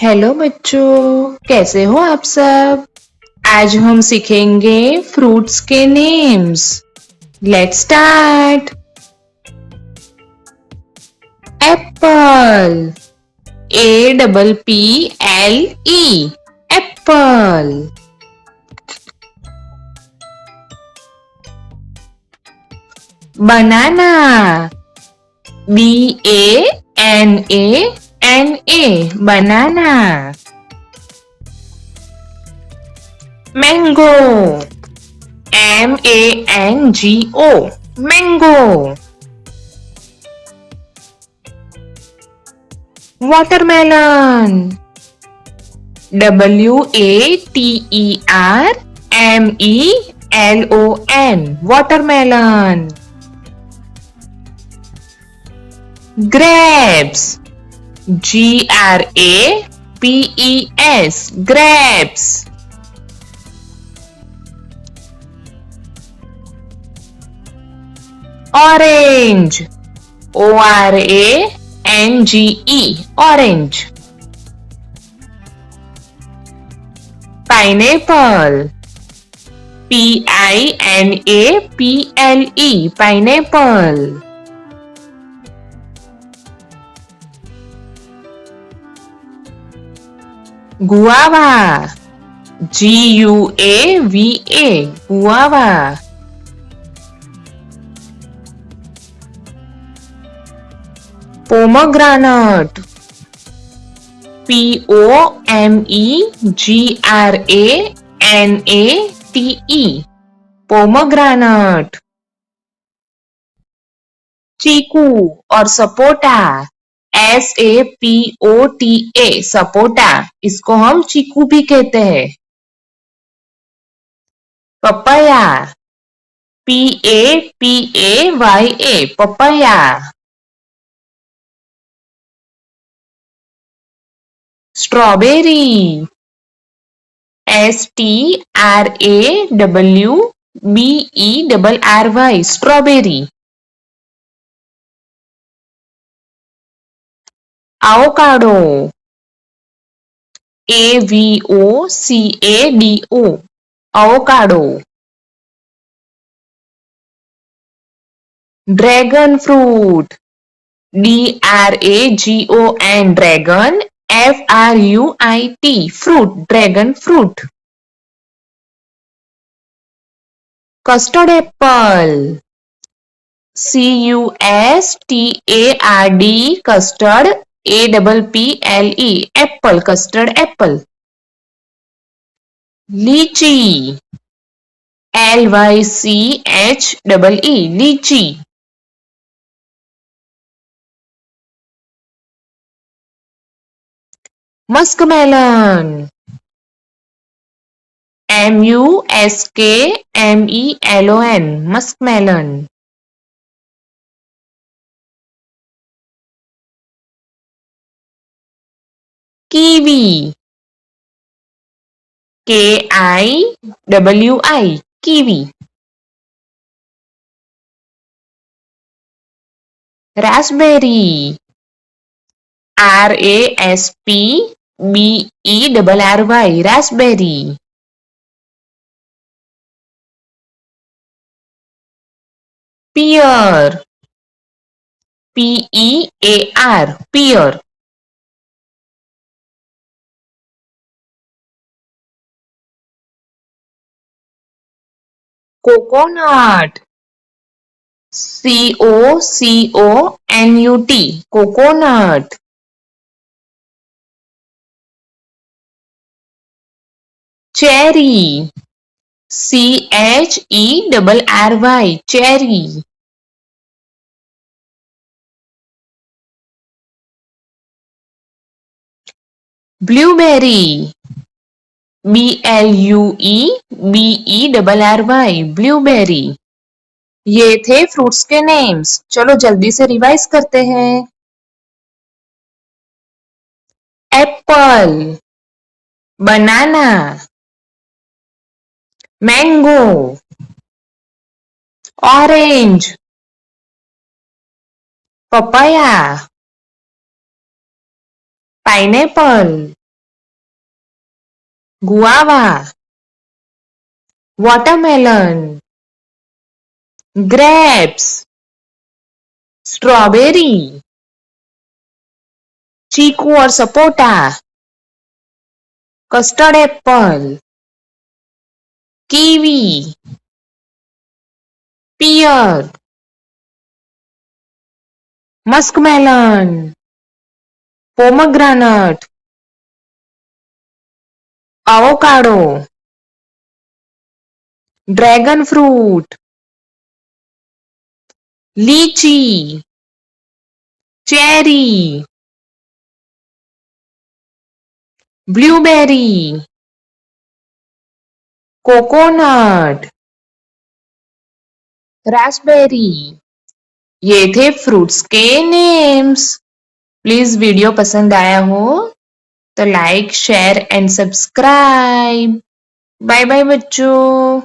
Hello बच्चों, कैसे हो आप सब। आज हम सीखेंगे फ्रूट्स के names. Let's start. Apple, APPLE, apple. Banana, BANANA, banana. Mango, MANGO, mango. Watermelon, WATERMELON, watermelon. Grapes, GRAPES, grapes. Orange, ORANGE, orange. Pineapple, PINAPPLE, pineapple. Guava, GUAVA, guava. Pomegranate, POMEGRANATE, pomegranate. Chikoo और sapota, SAPOTA, sapota, इसको हम चीकू भी कहते हैं। Papaya, PAPAYA, papaya. Strawberry, STRAWBERRY, strawberry. Avocado, AVOCADO, avocado. Dragon fruit, DRAGON, dragon, FRUIT, fruit, dragon fruit. Custard apple, CUSTARD, custard, APPLE, apple, custard apple. Lychee, LYCHEE, lychee. Muskmelon, MUSKMELON, muskmelon. Kiwi, KIWI, kiwi. Raspberry, RASPBERRY, raspberry. Pear, PEAR, pear. Coconut, COCONUT, coconut. Cherry, CHERRY, cherry. Blueberry, BLUEBERRY, blueberry. ये थे fruits के names. चलो जल्दी से revise करते हैं। Apple, banana, mango, orange, papaya, pineapple, guava, watermelon, grapes, strawberry, chikoo और sapota, custard apple, kiwi, pear, muskmelon, pomegranate, avocado, dragon fruit, lychee, cherry, blueberry, coconut, raspberry. ये थे फ्रूट्स के नेम्स। प्लीज वीडियो पसंद आया हो तो like share and subscribe. Bye bye बच्चों।